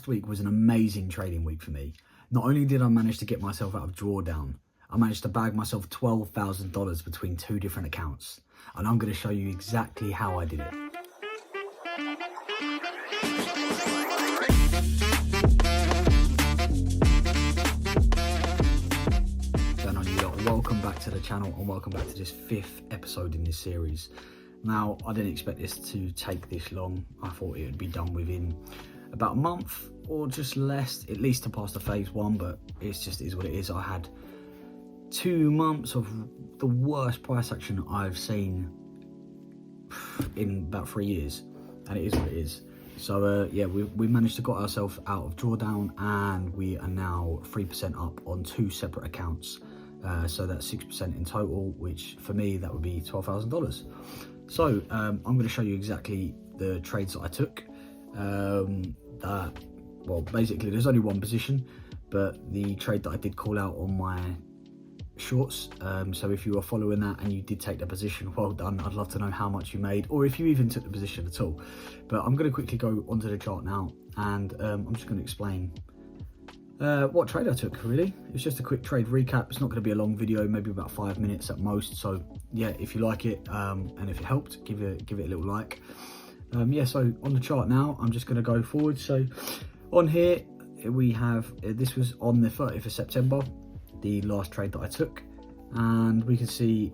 last week was an amazing trading week for me. Not only did I manage to get myself out of drawdown, I managed to bag myself $12,000 between two different accounts. And I'm going to show you exactly how I did it. Welcome back to the channel and welcome back to this 5th episode in this series. Now, I didn't expect this to take this long. I thought it would be done within about a month or just less, at least to pass the phase 1, but it just is what it is. I had 2 months of the worst price action I've seen in about 3 years, and it is what it is. So yeah, we managed to get ourselves out of drawdown, and we are now 3% up on 2 separate accounts. So that's 6% in total, which for me, that would be $12,000. So I'm going to show you exactly the trades that I took. Well, basically there's only one position, but the trade that I did call out on my shorts. So if you were following that and you did take the position, well done. I'd love to know how much you made, or if you even took the position at all. But I'm going to quickly go onto the chart now, and I'm just going to explain what trade I took. Really, it's just a quick trade recap. It's not going to be a long video, maybe about 5 minutes at most. So yeah, if you like it and if it helped, give it a little like. Yeah, so on the chart now, I'm just going to go forward. So on here we have, this was on the 30th of September, the last trade that I took, and we can see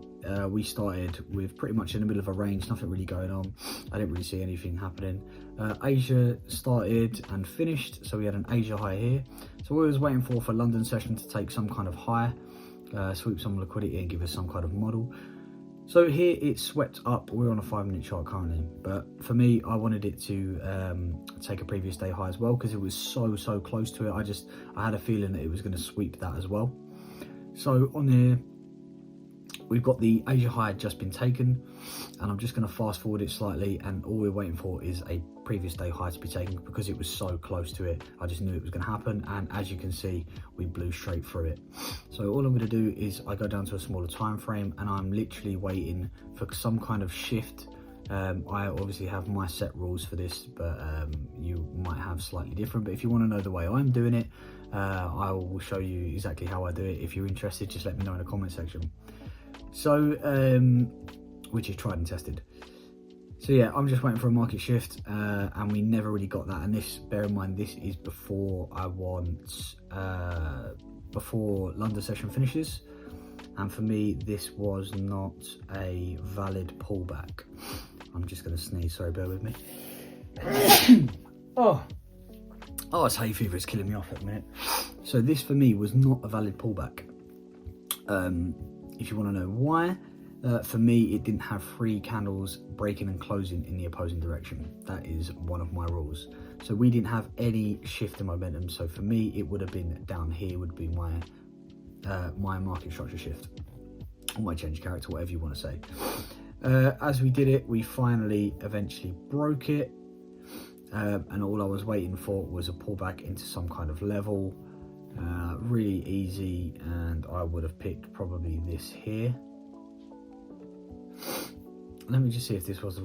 we started with pretty much in the middle of a range, nothing really going on. I didn't really see anything happening. Asia started and finished, so we had an Asia high here. So we was waiting for London session to take some kind of high, sweep some liquidity and give us some kind of model. So here it swept up. We're on a 5-minute chart currently, but for me, I wanted it to take a previous day high as well, because it was so close to it. I had a feeling that it was going to sweep that as well. So on here, we've got the Asia high had just been taken, and I'm just going to fast forward it slightly, and all we're waiting for is a previous day high to be taken, because it was so close to it. I just knew it was going to happen, and as you can see, we blew straight through it. So all I'm going to do is I go down to a smaller time frame, and I'm literally waiting for some kind of shift. I obviously have my set rules for this, but you might have slightly different. But if you want to know the way I'm doing it, I will show you exactly how I do it. If you're interested, just let me know in the comment section. So which is tried and tested. So yeah, I'm just waiting for a market shift, and we never really got that. And this, bear in mind, this is before before London session finishes, and for me this was not a valid pullback. I'm just going to sneeze, sorry, bear with me. oh it's hay fever, it's killing me off at the minute. So this for me was not a valid pullback. If you want to know why, for me it didn't have 3 candles breaking and closing in the opposing direction. That is one of my rules. So we didn't have any shift in momentum, so for me it would have been down here would be my my market structure shift, or my change character, whatever you want to say. As we did it, we finally eventually broke it, and all I was waiting for was a pullback into some kind of level. Really easy, and I would have picked probably this here. Let me just see if this was the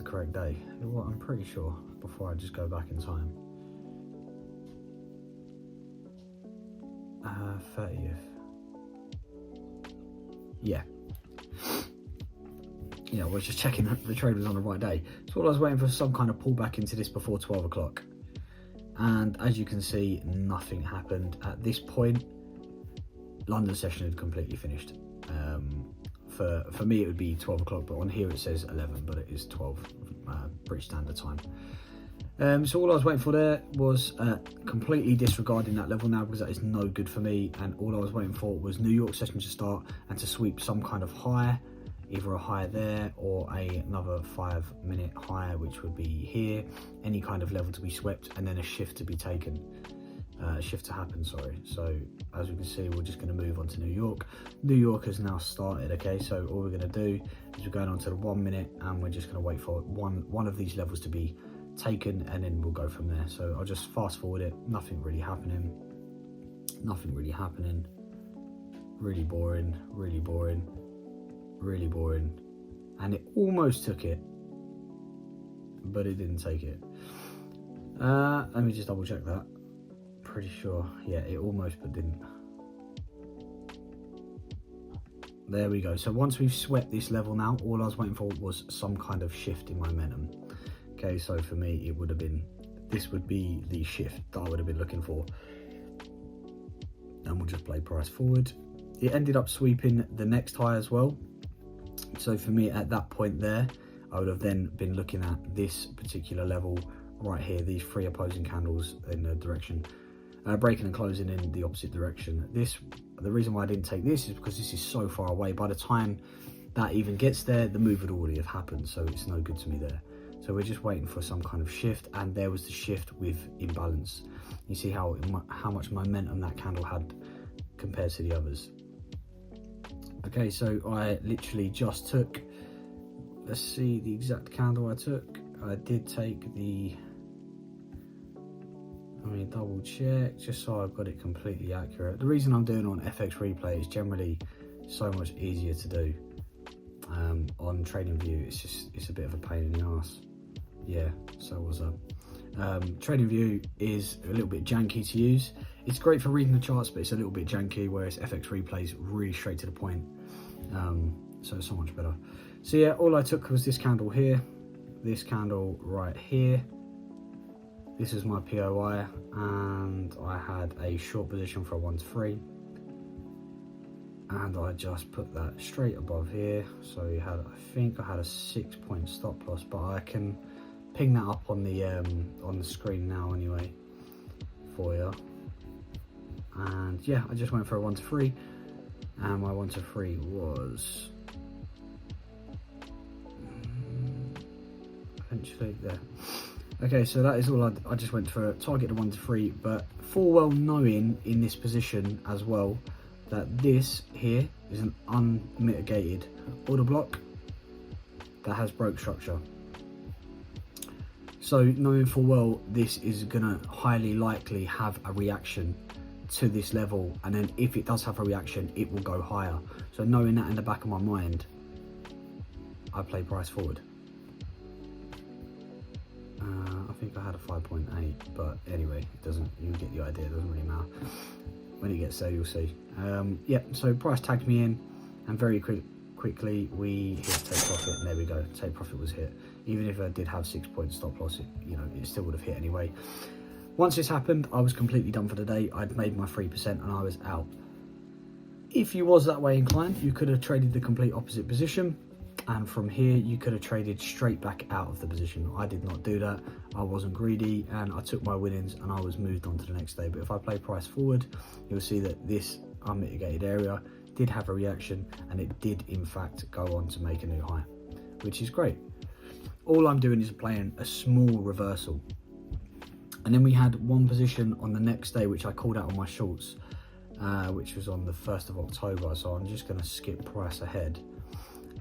correct day. Well, I'm pretty sure, before I just go back in time. 30th. Yeah. I was just checking that the trade was on the right day. So all I was waiting for some kind of pullback into this before 12 o'clock. And as you can see, nothing happened. At this point, London session had completely finished. For me, it would be 12 o'clock, but on here it says 11, but it is 12 British Standard Time. So all I was waiting for there was completely disregarding that level now, because that is no good for me. And all I was waiting for was New York session to start and to sweep some kind of high, either a high there or another 5-minute high, which would be here, any kind of level to be swept, and then a shift to be taken, a shift to happen, sorry. So as we can see, we're just going to move on to New York. New York has now started. Okay, so all we're going to do is we're going on to the 1 minute, and we're just going to wait for one of these levels to be taken, and then we'll go from there. So I'll just fast forward it. Nothing really happening, really boring, and it almost took it, but it didn't take it. Let me just double check that. Pretty sure, yeah, it almost but didn't. There we go. So once we've swept this level now, all I was waiting for was some kind of shift in momentum. Okay, so for me, it would have been, this would be the shift that I would have been looking for. And we'll just play price forward. It ended up sweeping the next high as well. So for me, at that point there, I would have then been looking at this particular level right here, these three opposing candles in the direction, breaking and closing in the opposite direction. The reason why I didn't take this is because this is so far away. By the time that even gets there, the move would already have happened, so it's no good to me there. So we're just waiting for some kind of shift, and there was the shift with imbalance. You see how much momentum that candle had compared to the others. Okay, so I literally just took, let's see the exact candle I took. I did take the, let me double check just so I've got it completely accurate. The reason I'm doing it on FX Replay is generally so much easier to do. On TradingView, it's a bit of a pain in the ass. Yeah, so was that. TradingView is a little bit janky to use. It's great for reading the charts, but it's a little bit janky, whereas FX Replay is really straight to the point. So it's so much better. So yeah, all I took was this candle here, this candle right here. This is my POI, and I had a short position for a 1 to 3, and I just put that straight above here. So you had, I think I had a 6-point stop loss, but I can ping that up on the screen now anyway for you. And yeah, I just went for a 1 to 3, and my 1 to 3 was eventually there. Okay, so that is all I just went for, target the 1 to 3, but full well knowing in this position as well that this here is an unmitigated order block that has broke structure. So knowing full well this is gonna highly likely have a reaction to this level, and then if it does have a reaction, it will go higher. So knowing that in the back of my mind, I play price forward. I think I had a 5.8, but anyway, it doesn't, you get the idea, it doesn't really matter. When it gets there, you'll see. Yeah, so price tagged me in, and very quickly we hit take profit, and there we go, take profit was hit. Even if I did have 6-point stop loss, it still would have hit anyway. Once this happened, I was completely done for the day. I'd made my 3% and I was out. If you was that way inclined, you could have traded the complete opposite position, and from here you could have traded straight back out of the position. I did not do that. I wasn't greedy, and I took my winnings and I was moved on to the next day. But if I play price forward, you'll see that this unmitigated area did have a reaction, and it did in fact go on to make a new high, which is great. All I'm doing is playing a small reversal. And then we had one position on the next day which I called out on my shorts, which was on the 1st of October. So I'm just going to skip price ahead,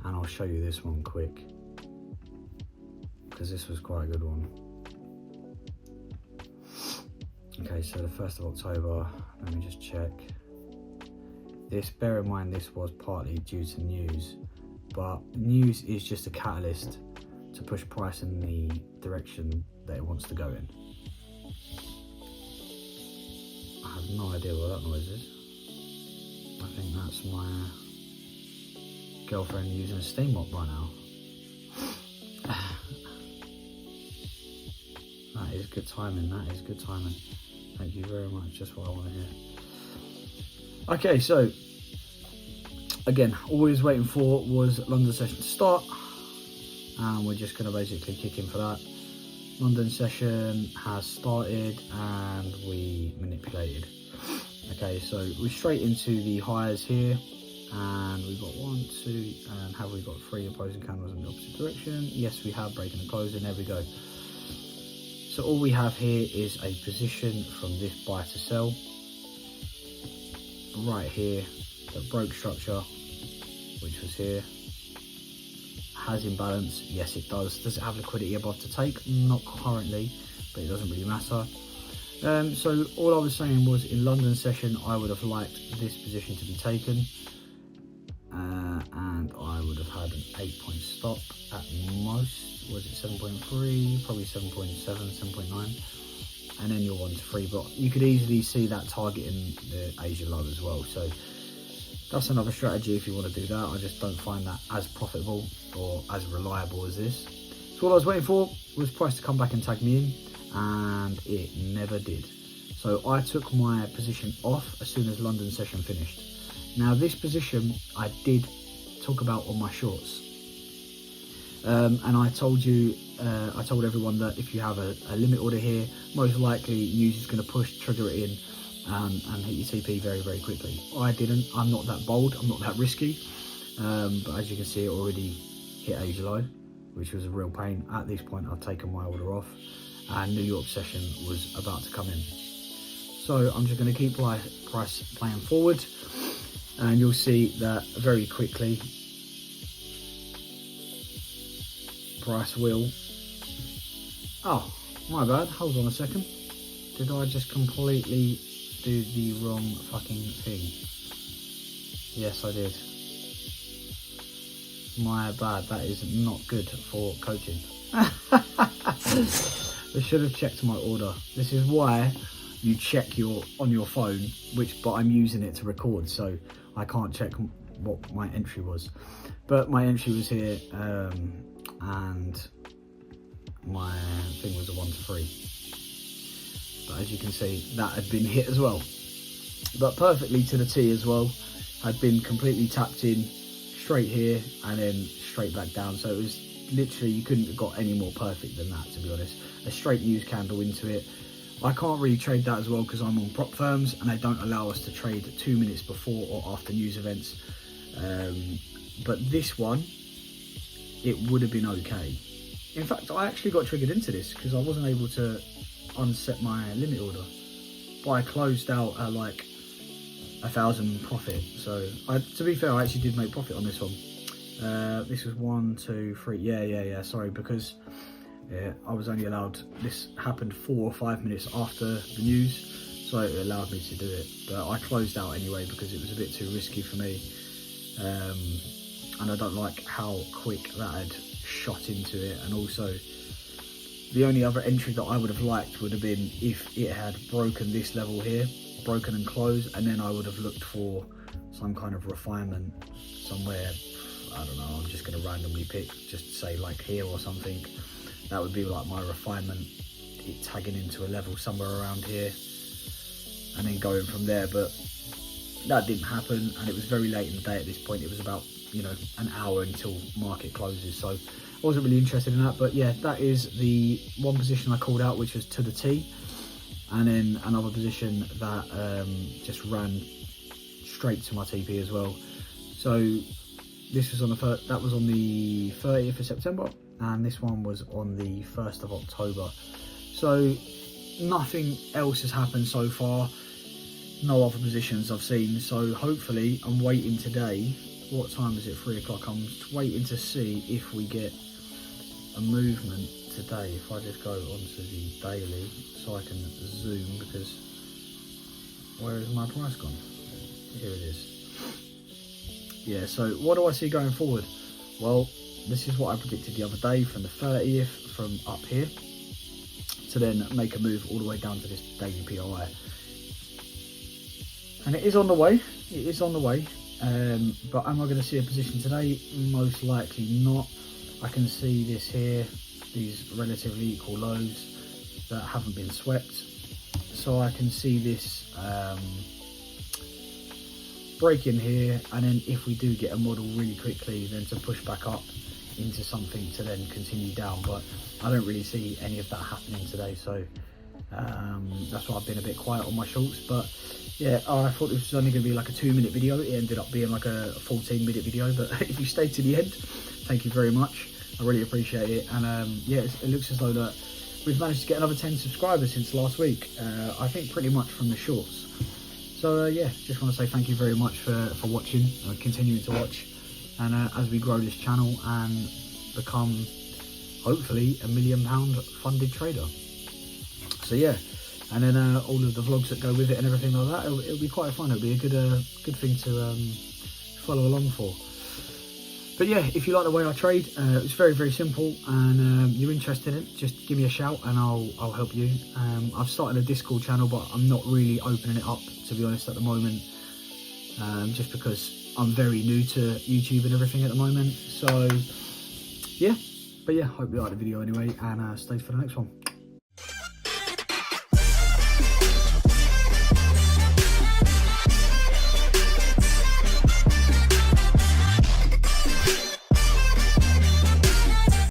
and I'll show you this one quick, because this was quite a good one. Okay, so the 1st of October, let me just check. This, bear in mind, this was partly due to news, but news is just a catalyst to push price in the direction that it wants to go in. I have no idea what that noise is. I think that's my girlfriend using a steam mop right now. That is good timing, that is good timing. Thank you very much, just what I want to hear. Okay, so again, all we was waiting for was London session to start, and we're just going to basically kick in for that. London session has started and we manipulated. Okay, so we're straight into the highs here, and we've got 1, 2, and have we got 3 opposing candles in the opposite direction? Yes, we have, breaking and closing, there we go. So all we have here is a position from this buy to sell right here that broke structure, which was here. Has imbalance, yes it does. Does it have liquidity above to take? Not currently, but it doesn't really matter. So all I was saying was, in London session I would have liked this position to be taken, and I would have had an 8-point stop at most. Was it 7.3? Probably 7.7, 7.9. and then your 1 to 3. But you could easily see that targeting the Asia low as well. So that's another strategy if you want to do that. I just don't find that as profitable or as reliable as this. So all I was waiting for was price to come back and tag me in, and it never did. So I took my position off as soon as London session finished. Now this position I did talk about on my shorts, and I told you, I told everyone that if you have a limit order here, most likely user's going to push, trigger it in, and hit your TP very, very quickly. I didn't. I'm not that bold. I'm not that risky. But as you can see, it already hit Asia low, which was a real pain. At this point, I've taken my order off, and New York session was about to come in. So I'm just going to keep price playing forward, and you'll see that very quickly price will. Oh, my bad. Hold on a second. Did I just completely do the wrong fucking thing? Yes, I did. My bad. That is not good for coaching. I should have checked my order. This is why you check on your phone, but I'm using it to record, so I can't check what my entry was. But my entry was here, and my thing was a 1 to 3. But as you can see, that had been hit as well, but perfectly to the T as well. Had been completely tapped in, straight here and then straight back down. So it was literally, you couldn't have got any more perfect than that, to be honest. A straight news candle into it. I can't really trade that as well because I'm on prop firms and they don't allow us to trade 2 minutes before or after news events. But this one, it would have been okay. In fact, I actually got triggered into this because I wasn't able to unset my limit order, but I closed out at like 1,000 profit. So to be fair, I actually did make profit on this one. This was 1, 2, 3. Yeah. Sorry, because I was only allowed. This happened 4 or 5 minutes after the news, so it allowed me to do it. But I closed out anyway because it was a bit too risky for me, and I don't like how quick that had shot into it. And also, the only other entry that I would have liked would have been if it had broken this level here, broken and closed, and then I would have looked for some kind of refinement somewhere. I don't know, I'm just going to randomly pick, just say like here or something. That would be like my refinement, it tagging into a level somewhere around here and then going from there. But that didn't happen, and it was very late in the day at this point. It was about, you know, an hour until market closes, so I wasn't really interested in that. But yeah, that is the one position I called out, which was to the T, and then another position that just ran straight to my TP as well. So this was on that was on the 30th of September, and this one was on the 1st of October. So nothing else has happened so far, no other positions I've seen. So hopefully, I'm waiting today. What time is it? 3 o'clock. I'm waiting to see if we get a movement today. If I just go onto the daily so I can zoom, because where is my price gone? Here it is. Yeah, so what do I see going forward? Well, this is what I predicted the other day, from the 30th, from up here to then make a move all the way down to this daily POI. And it is on the way, it is on the way. But am I going to see a position today? Most likely not. I can see this here, these relatively equal lows that haven't been swept. So I can see this break in here, and then if we do get a model really quickly, then to push back up into something to then continue down. But I don't really see any of that happening today, so that's why I've been a bit quiet on my shorts. But yeah, I thought this was only going to be like a 2-minute video. It ended up being like a 14-minute video, but if you stayed to the end, thank you very much. I really appreciate it. And yeah, it looks as though that we've managed to get another 10 subscribers since last week. I think pretty much from the shorts. So yeah, just want to say thank you very much for watching, continuing to watch, and as we grow this channel and become hopefully £1 million funded trader. So yeah, and then all of the vlogs that go with it and everything like that, it'll be quite fun. It'll be a good thing to follow along for. But yeah, if you like the way I trade, it's very, very simple, and you're interested in it, just give me a shout and I'll help you. I've started a Discord channel, but I'm not really opening it up, to be honest, at the moment, just because I'm very new to YouTube and everything at the moment. So yeah, but yeah, hope you like the video anyway, and stay for the next one.